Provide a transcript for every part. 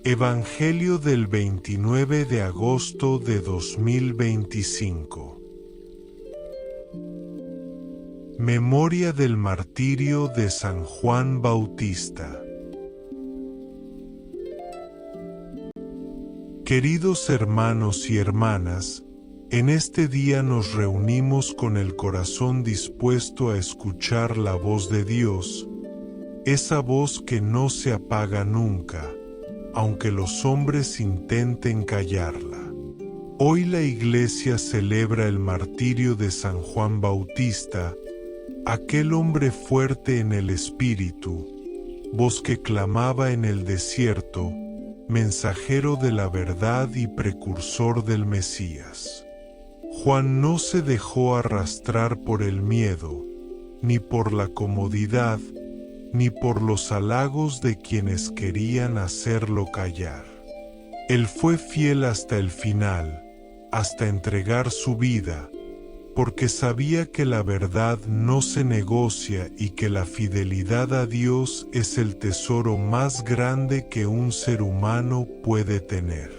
Evangelio del 29 de agosto de 2025. Memoria del martirio de San Juan Bautista. Queridos hermanos y hermanas, en este día nos reunimos con el corazón dispuesto a escuchar la voz de Dios, esa voz que no se apaga nunca, aunque los hombres intenten callarla. Hoy la Iglesia celebra el martirio de San Juan Bautista, aquel hombre fuerte en el espíritu, voz que clamaba en el desierto, mensajero de la verdad y precursor del Mesías. Juan no se dejó arrastrar por el miedo, ni por la comodidad, ni por los halagos de quienes querían hacerlo callar. Él fue fiel hasta el final, hasta entregar su vida, porque sabía que la verdad no se negocia y que la fidelidad a Dios es el tesoro más grande que un ser humano puede tener.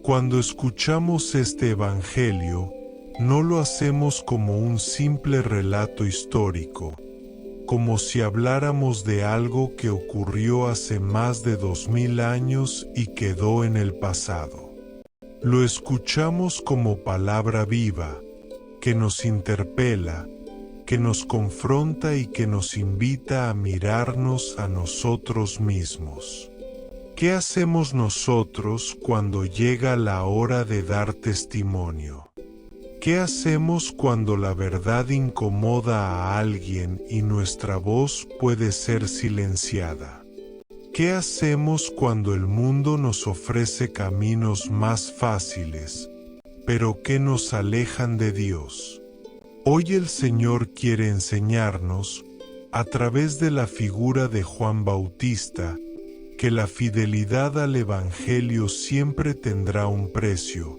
Cuando escuchamos este Evangelio, no lo hacemos como un simple relato histórico, como si habláramos de algo que ocurrió hace más de 2000 años y quedó en el pasado. Lo escuchamos como palabra viva, que nos interpela, que nos confronta y que nos invita a mirarnos a nosotros mismos. ¿Qué hacemos nosotros cuando llega la hora de dar testimonio? ¿Qué hacemos cuando la verdad incomoda a alguien y nuestra voz puede ser silenciada? ¿Qué hacemos cuando el mundo nos ofrece caminos más fáciles, pero que nos alejan de Dios? Hoy el Señor quiere enseñarnos, a través de la figura de Juan Bautista, que la fidelidad al Evangelio siempre tendrá un precio,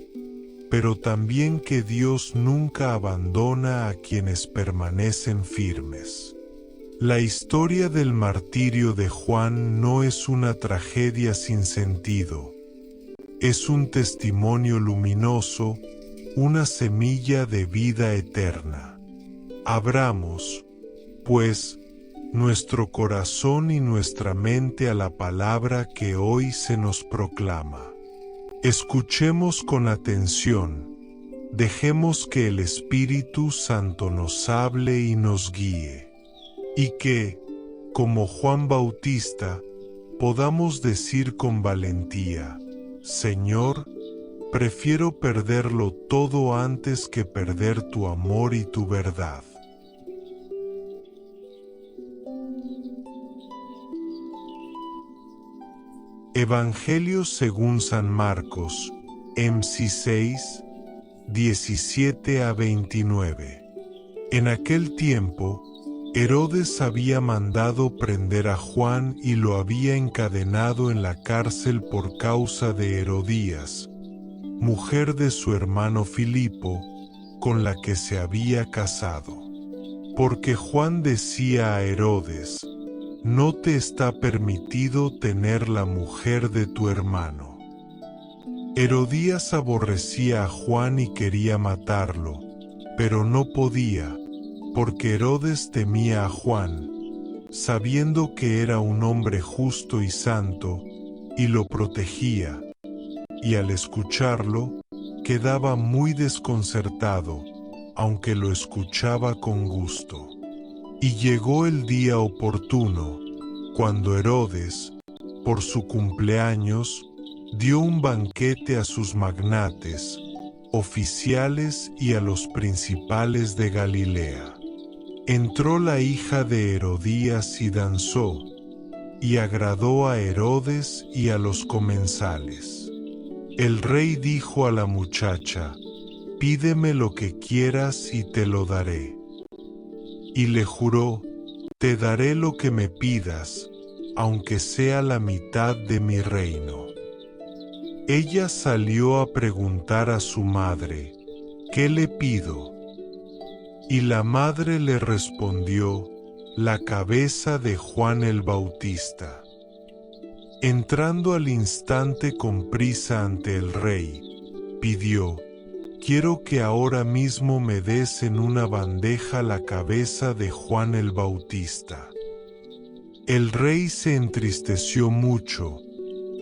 pero también que Dios nunca abandona a quienes permanecen firmes. La historia del martirio de Juan no es una tragedia sin sentido. Es un testimonio luminoso, una semilla de vida eterna. Abramos, pues, nuestro corazón y nuestra mente a la palabra que hoy se nos proclama. Escuchemos con atención, dejemos que el Espíritu Santo nos hable y nos guíe, y que, como Juan Bautista, podamos decir con valentía: Señor, prefiero perderlo todo antes que perder tu amor y tu verdad. Evangelio según San Marcos, MC 6, 17 a 29. En aquel tiempo, Herodes había mandado prender a Juan y lo había encadenado en la cárcel por causa de Herodías, mujer de su hermano Filipo, con la que se había casado. Porque Juan decía a Herodes: no te está permitido tener la mujer de tu hermano. Herodías aborrecía a Juan y quería matarlo, pero no podía, porque Herodes temía a Juan, sabiendo que era un hombre justo y santo, y lo protegía, y al escucharlo, quedaba muy desconcertado, aunque lo escuchaba con gusto. Y llegó el día oportuno, cuando Herodes, por su cumpleaños, dio un banquete a sus magnates, oficiales y a los principales de Galilea. Entró la hija de Herodías y danzó, y agradó a Herodes y a los comensales. El rey dijo a la muchacha: pídeme lo que quieras y te lo daré. Y le juró: te daré lo que me pidas, aunque sea la mitad de mi reino. Ella salió a preguntar a su madre: ¿qué le pido? Y la madre le respondió: la cabeza de Juan el Bautista. Entrando al instante con prisa ante el rey, pidió: «Quiero que ahora mismo me des en una bandeja la cabeza de Juan el Bautista». El rey se entristeció mucho,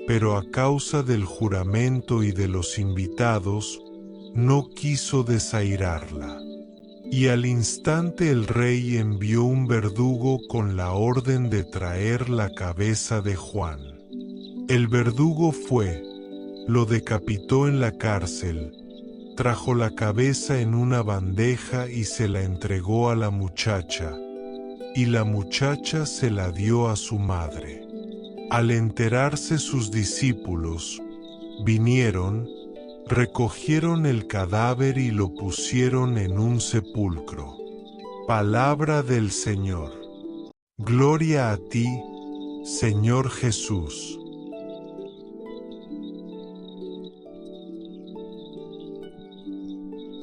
pero a causa del juramento y de los invitados, no quiso desairarla. Y al instante el rey envió un verdugo con la orden de traer la cabeza de Juan. El verdugo fue, lo decapitó en la cárcel, trajo la cabeza en una bandeja y se la entregó a la muchacha, y la muchacha se la dio a su madre. Al enterarse sus discípulos, vinieron, recogieron el cadáver y lo pusieron en un sepulcro. Palabra del Señor. Gloria a ti, Señor Jesús.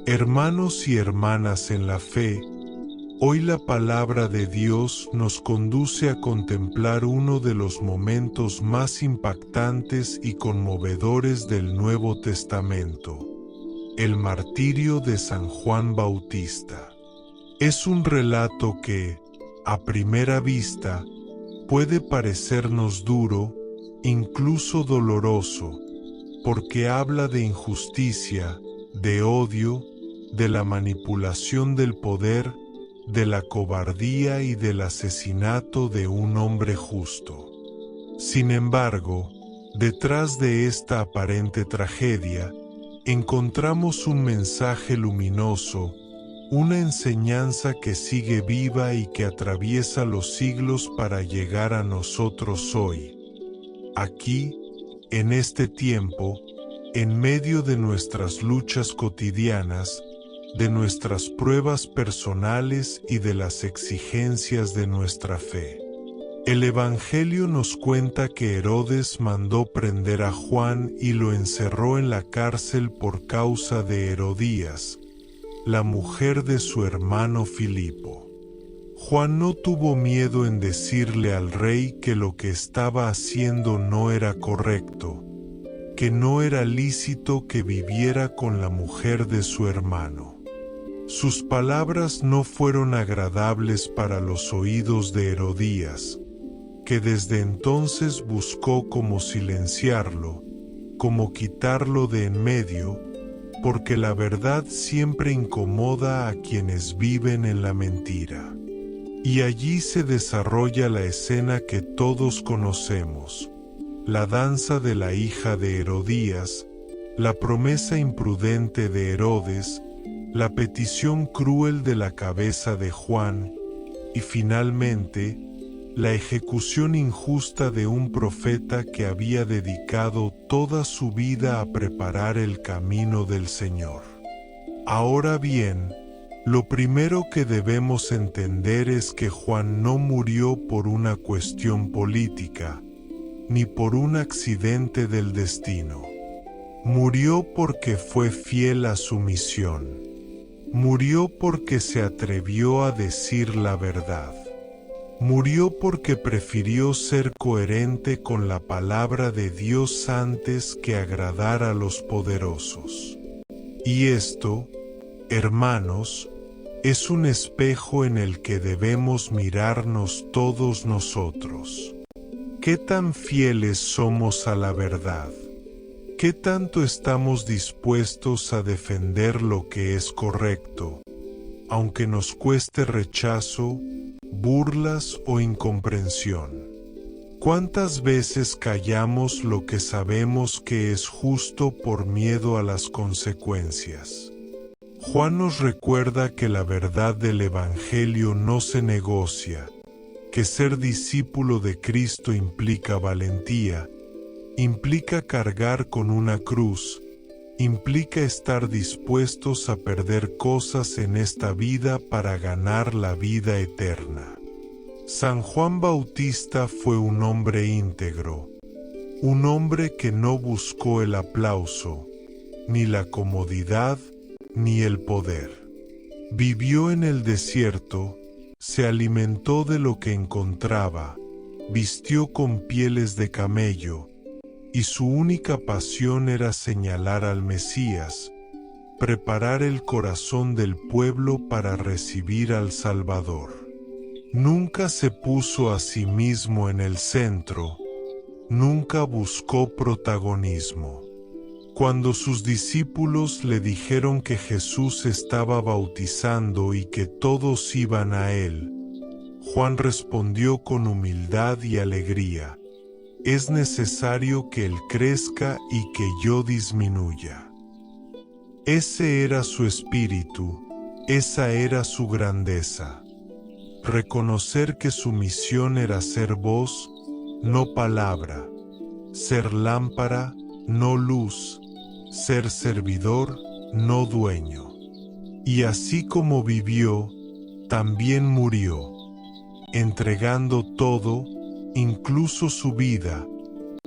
Hermanos y hermanas en la fe, hoy la palabra de Dios nos conduce a contemplar uno de los momentos más impactantes y conmovedores del Nuevo Testamento, el martirio de San Juan Bautista. Es un relato que, a primera vista, puede parecernos duro, incluso doloroso, porque habla de injusticia, de odio, de la manipulación del poder, de la cobardía y del asesinato de un hombre justo. Sin embargo, detrás de esta aparente tragedia, encontramos un mensaje luminoso, una enseñanza que sigue viva y que atraviesa los siglos para llegar a nosotros hoy. Aquí, en este tiempo, en medio de nuestras luchas cotidianas, de nuestras pruebas personales y de las exigencias de nuestra fe. El Evangelio nos cuenta que Herodes mandó prender a Juan y lo encerró en la cárcel por causa de Herodías, la mujer de su hermano Filipo. Juan no tuvo miedo en decirle al rey que lo que estaba haciendo no era correcto, que no era lícito que viviera con la mujer de su hermano. Sus palabras no fueron agradables para los oídos de Herodías, que desde entonces buscó cómo silenciarlo, cómo quitarlo de en medio, porque la verdad siempre incomoda a quienes viven en la mentira. Y allí se desarrolla la escena que todos conocemos, la danza de la hija de Herodías, la promesa imprudente de Herodes, la petición cruel de la cabeza de Juan y finalmente la ejecución injusta de un profeta que había dedicado toda su vida a preparar el camino del Señor. Ahora bien, lo primero que debemos entender es que Juan no murió por una cuestión política, ni por un accidente del destino. Murió porque fue fiel a su misión. Murió porque se atrevió a decir la verdad. Murió porque prefirió ser coherente con la palabra de Dios antes que agradar a los poderosos. Y esto, hermanos, es un espejo en el que debemos mirarnos todos nosotros. ¿Qué tan fieles somos a la verdad? ¿Qué tanto estamos dispuestos a defender lo que es correcto, aunque nos cueste rechazo, burlas o incomprensión? ¿Cuántas veces callamos lo que sabemos que es justo por miedo a las consecuencias? Juan nos recuerda que la verdad del Evangelio no se negocia, que ser discípulo de Cristo implica valentía, implica cargar con una cruz, implica estar dispuestos a perder cosas en esta vida para ganar la vida eterna. San Juan Bautista fue un hombre íntegro, un hombre que no buscó el aplauso, ni la comodidad, ni el poder. Vivió en el desierto, se alimentó de lo que encontraba, vistió con pieles de camello, y su única pasión era señalar al Mesías, preparar el corazón del pueblo para recibir al Salvador. Nunca se puso a sí mismo en el centro, nunca buscó protagonismo. Cuando sus discípulos le dijeron que Jesús estaba bautizando y que todos iban a él, Juan respondió con humildad y alegría: es necesario que él crezca y que yo disminuya. Ese era su espíritu, esa era su grandeza. Reconocer que su misión era ser voz, no palabra, ser lámpara, no luz, ser servidor, no dueño. Y así como vivió, también murió, entregando todo, incluso su vida,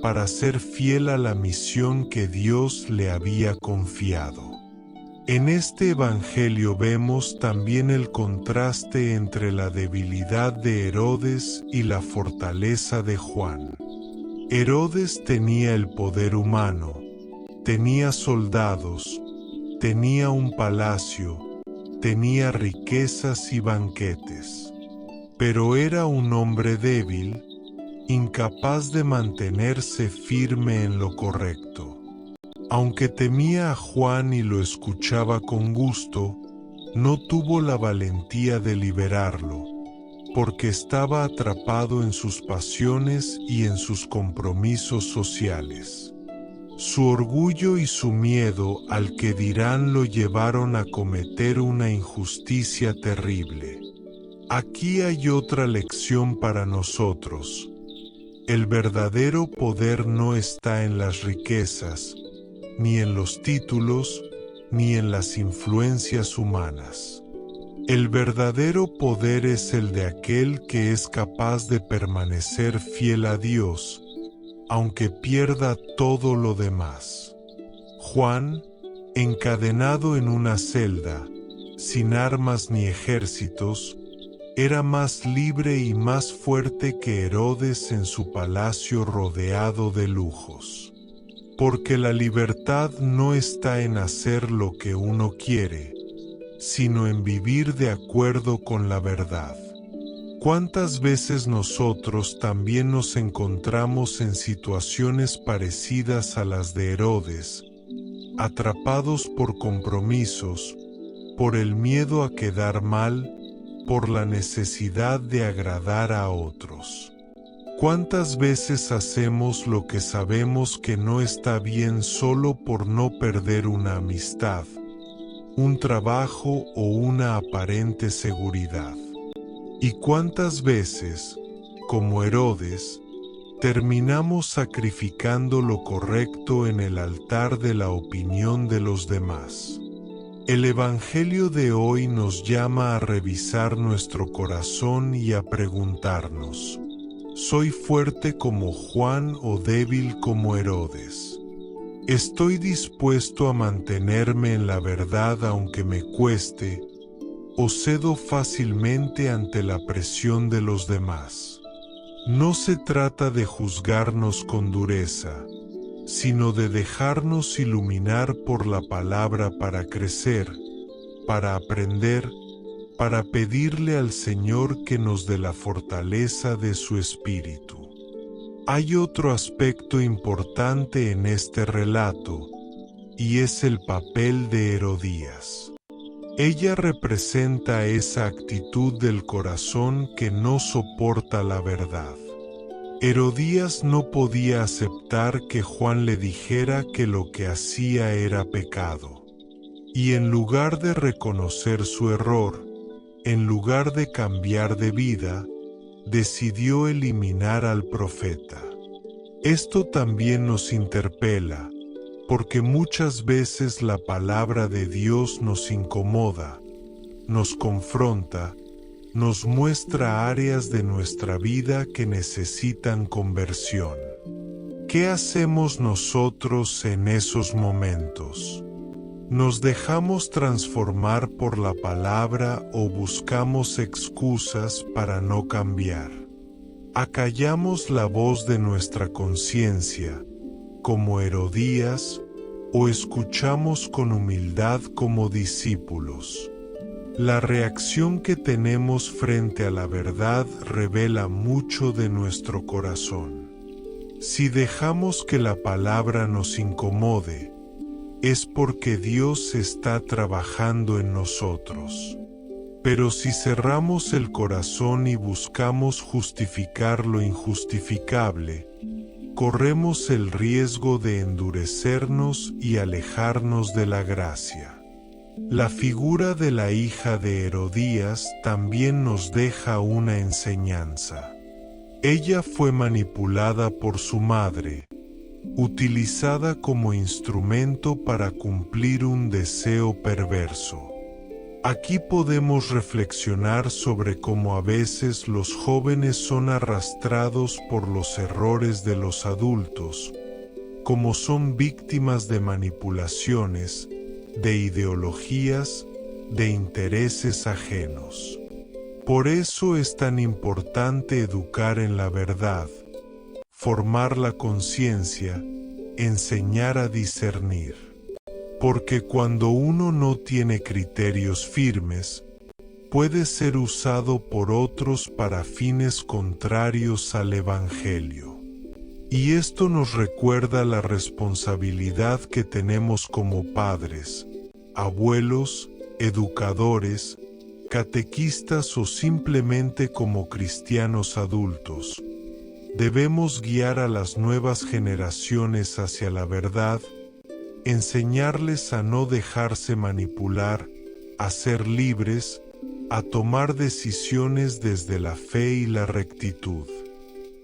para ser fiel a la misión que Dios le había confiado. En este Evangelio vemos también el contraste entre la debilidad de Herodes y la fortaleza de Juan. Herodes tenía el poder humano, tenía soldados, tenía un palacio, tenía riquezas y banquetes. Pero era un hombre débil, incapaz de mantenerse firme en lo correcto. Aunque temía a Juan y lo escuchaba con gusto, no tuvo la valentía de liberarlo, porque estaba atrapado en sus pasiones y en sus compromisos sociales. Su orgullo y su miedo al que dirán lo llevaron a cometer una injusticia terrible. Aquí hay otra lección para nosotros. El verdadero poder no está en las riquezas, ni en los títulos, ni en las influencias humanas. El verdadero poder es el de aquel que es capaz de permanecer fiel a Dios, aunque pierda todo lo demás. Juan, encadenado en una celda, sin armas ni ejércitos, era más libre y más fuerte que Herodes en su palacio rodeado de lujos. Porque la libertad no está en hacer lo que uno quiere, sino en vivir de acuerdo con la verdad. ¿Cuántas veces nosotros también nos encontramos en situaciones parecidas a las de Herodes, atrapados por compromisos, por el miedo a quedar mal, por la necesidad de agradar a otros? ¿Cuántas veces hacemos lo que sabemos que no está bien solo por no perder una amistad, un trabajo o una aparente seguridad? ¿Y cuántas veces, como Herodes, terminamos sacrificando lo correcto en el altar de la opinión de los demás? El Evangelio de hoy nos llama a revisar nuestro corazón y a preguntarnos: ¿soy fuerte como Juan o débil como Herodes? ¿Estoy dispuesto a mantenerme en la verdad aunque me cueste, o cedo fácilmente ante la presión de los demás? No se trata de juzgarnos con dureza, sino de dejarnos iluminar por la palabra para crecer, para aprender, para pedirle al Señor que nos dé la fortaleza de su Espíritu. Hay otro aspecto importante en este relato, y es el papel de Herodías. Ella representa esa actitud del corazón que no soporta la verdad. Herodías no podía aceptar que Juan le dijera que lo que hacía era pecado. Y en lugar de reconocer su error, en lugar de cambiar de vida, decidió eliminar al profeta. Esto también nos interpela, porque muchas veces la palabra de Dios nos incomoda, nos confronta, nos muestra áreas de nuestra vida que necesitan conversión. ¿Qué hacemos nosotros en esos momentos? ¿Nos dejamos transformar por la palabra o buscamos excusas para no cambiar? Acallamos la voz de nuestra conciencia, como Herodías, o escuchamos con humildad como discípulos. La reacción que tenemos frente a la verdad revela mucho de nuestro corazón. Si dejamos que la palabra nos incomode, es porque Dios está trabajando en nosotros. Pero si cerramos el corazón y buscamos justificar lo injustificable, corremos el riesgo de endurecernos y alejarnos de la gracia. La figura de la hija de Herodías también nos deja una enseñanza. Ella fue manipulada por su madre, utilizada como instrumento para cumplir un deseo perverso. Aquí podemos reflexionar sobre cómo a veces los jóvenes son arrastrados por los errores de los adultos, como son víctimas de manipulaciones, de ideologías, de intereses ajenos. Por eso es tan importante educar en la verdad, formar la conciencia, enseñar a discernir. Porque cuando uno no tiene criterios firmes, puede ser usado por otros para fines contrarios al Evangelio. Y esto nos recuerda la responsabilidad que tenemos como padres, abuelos, educadores, catequistas o simplemente como cristianos adultos. Debemos guiar a las nuevas generaciones hacia la verdad, enseñarles a no dejarse manipular, a ser libres, a tomar decisiones desde la fe y la rectitud.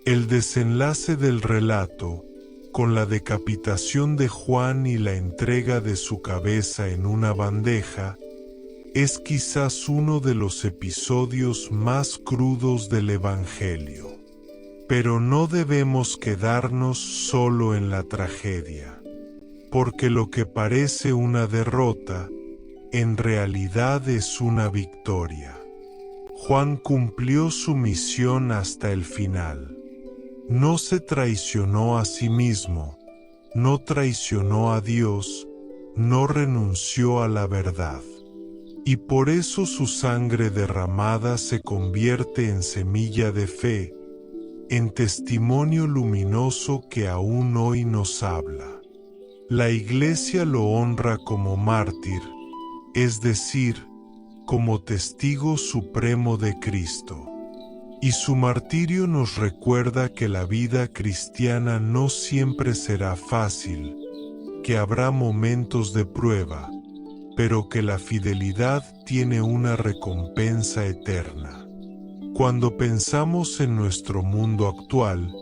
El desenlace del relato, con la decapitación de Juan y la entrega de su cabeza en una bandeja, es quizás uno de los episodios más crudos del Evangelio. Pero no debemos quedarnos solo en la tragedia. Porque lo que parece una derrota, en realidad es una victoria. Juan cumplió su misión hasta el final. No se traicionó a sí mismo, no traicionó a Dios, no renunció a la verdad. Y por eso su sangre derramada se convierte en semilla de fe, en testimonio luminoso que aún hoy nos habla. La Iglesia lo honra como mártir, es decir, como testigo supremo de Cristo. Y su martirio nos recuerda que la vida cristiana no siempre será fácil, que habrá momentos de prueba, pero que la fidelidad tiene una recompensa eterna. Cuando pensamos en nuestro mundo actual,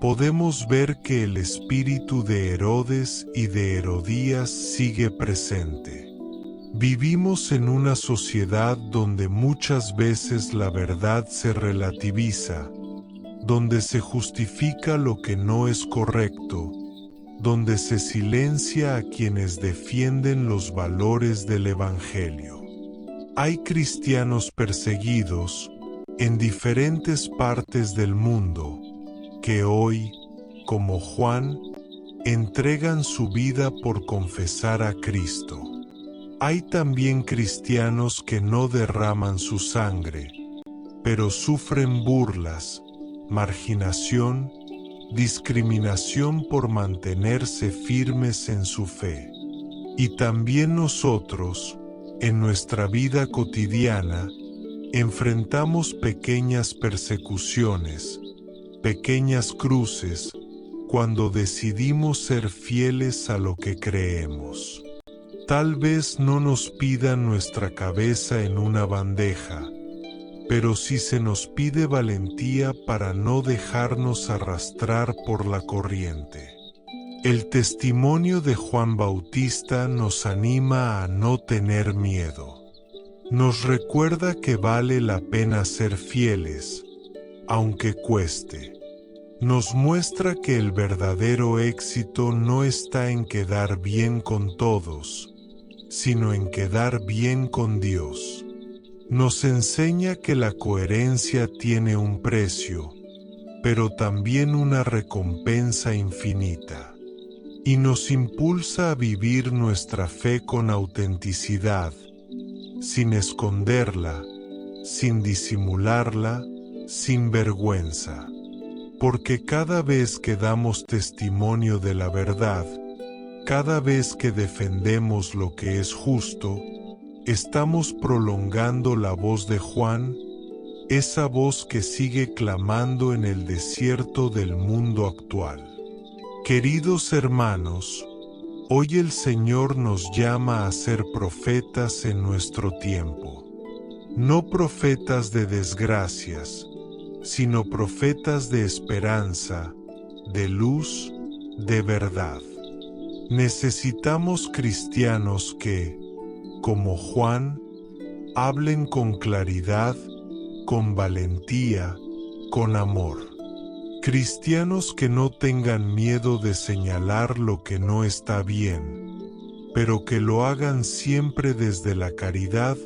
podemos ver que el espíritu de Herodes y de Herodías sigue presente. Vivimos en una sociedad donde muchas veces la verdad se relativiza, donde se justifica lo que no es correcto, donde se silencia a quienes defienden los valores del Evangelio. Hay cristianos perseguidos en diferentes partes del mundo, que hoy, como Juan, entregan su vida por confesar a Cristo. Hay también cristianos que no derraman su sangre, pero sufren burlas, marginación, discriminación por mantenerse firmes en su fe. Y también nosotros, en nuestra vida cotidiana, enfrentamos pequeñas persecuciones, pequeñas cruces, cuando decidimos ser fieles a lo que creemos. Tal vez no nos pidan nuestra cabeza en una bandeja, pero sí se nos pide valentía para no dejarnos arrastrar por la corriente. El testimonio de Juan Bautista nos anima a no tener miedo. Nos recuerda que vale la pena ser fieles, aunque cueste. Nos muestra que el verdadero éxito no está en quedar bien con todos, sino en quedar bien con Dios. Nos enseña que la coherencia tiene un precio, pero también una recompensa infinita. Y nos impulsa a vivir nuestra fe con autenticidad, sin esconderla, sin disimularla, sin vergüenza. Porque cada vez que damos testimonio de la verdad, cada vez que defendemos lo que es justo, estamos prolongando la voz de Juan, esa voz que sigue clamando en el desierto del mundo actual. Queridos hermanos, hoy el Señor nos llama a ser profetas en nuestro tiempo. No profetas de desgracias, sino profetas de esperanza, de luz, de verdad. Necesitamos cristianos que, como Juan, hablen con claridad, con valentía, con amor. Cristianos que no tengan miedo de señalar lo que no está bien, pero que lo hagan siempre desde la caridad,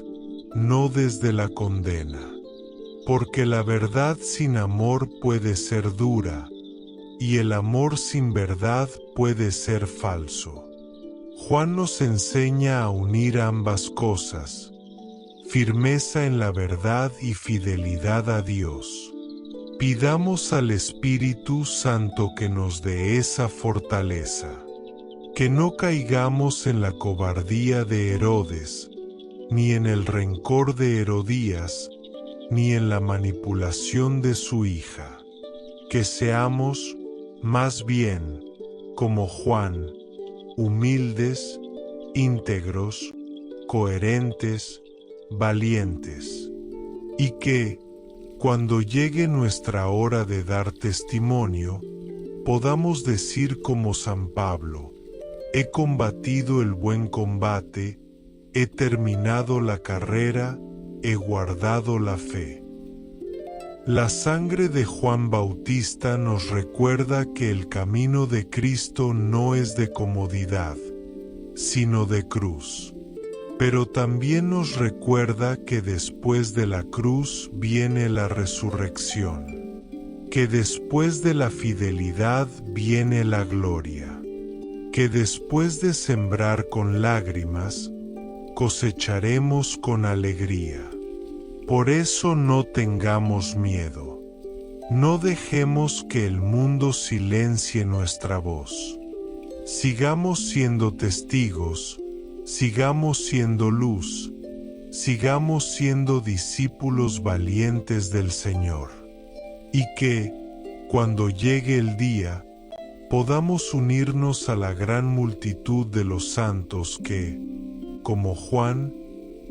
no desde la condena. Porque la verdad sin amor puede ser dura, y el amor sin verdad puede ser falso. Juan nos enseña a unir ambas cosas, firmeza en la verdad y fidelidad a Dios. Pidamos al Espíritu Santo que nos dé esa fortaleza, que no caigamos en la cobardía de Herodes, ni en el rencor de Herodías, ni en la manipulación de su hija. Que seamos, más bien, como Juan, humildes, íntegros, coherentes, valientes. Y que, cuando llegue nuestra hora de dar testimonio, podamos decir como San Pablo: he combatido el buen combate, he terminado la carrera, he guardado la fe. La sangre de Juan Bautista nos recuerda que el camino de Cristo no es de comodidad, sino de cruz. Pero también nos recuerda que después de la cruz viene la resurrección, que después de la fidelidad viene la gloria, que después de sembrar con lágrimas, cosecharemos con alegría. Por eso no tengamos miedo, no dejemos que el mundo silencie nuestra voz. Sigamos siendo testigos, sigamos siendo luz, sigamos siendo discípulos valientes del Señor. Y que, cuando llegue el día, podamos unirnos a la gran multitud de los santos que, como Juan,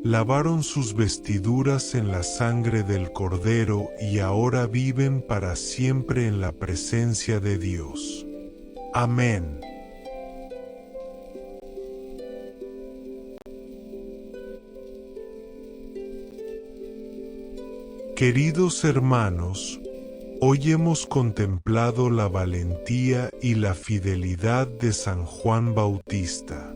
lavaron sus vestiduras en la sangre del Cordero y ahora viven para siempre en la presencia de Dios. Amén. Queridos hermanos, hoy hemos contemplado la valentía y la fidelidad de San Juan Bautista.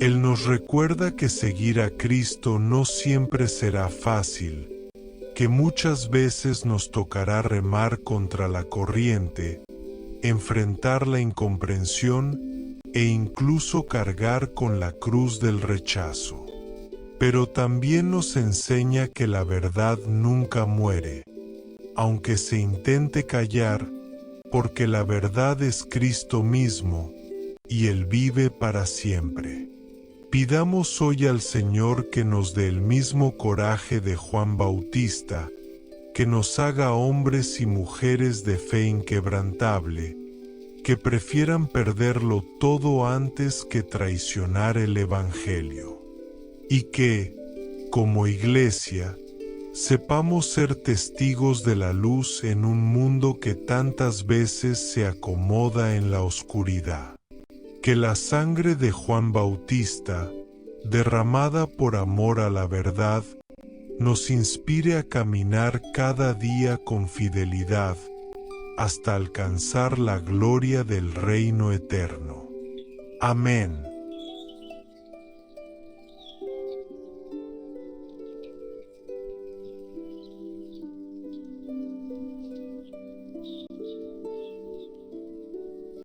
Él nos recuerda que seguir a Cristo no siempre será fácil, que muchas veces nos tocará remar contra la corriente, enfrentar la incomprensión e incluso cargar con la cruz del rechazo. Pero también nos enseña que la verdad nunca muere, aunque se intente callar, porque la verdad es Cristo mismo, y Él vive para siempre. Pidamos hoy al Señor que nos dé el mismo coraje de Juan Bautista, que nos haga hombres y mujeres de fe inquebrantable, que prefieran perderlo todo antes que traicionar el Evangelio. Y que, como Iglesia, sepamos ser testigos de la luz en un mundo que tantas veces se acomoda en la oscuridad. Que la sangre de Juan Bautista, derramada por amor a la verdad, nos inspire a caminar cada día con fidelidad hasta alcanzar la gloria del reino eterno. Amén.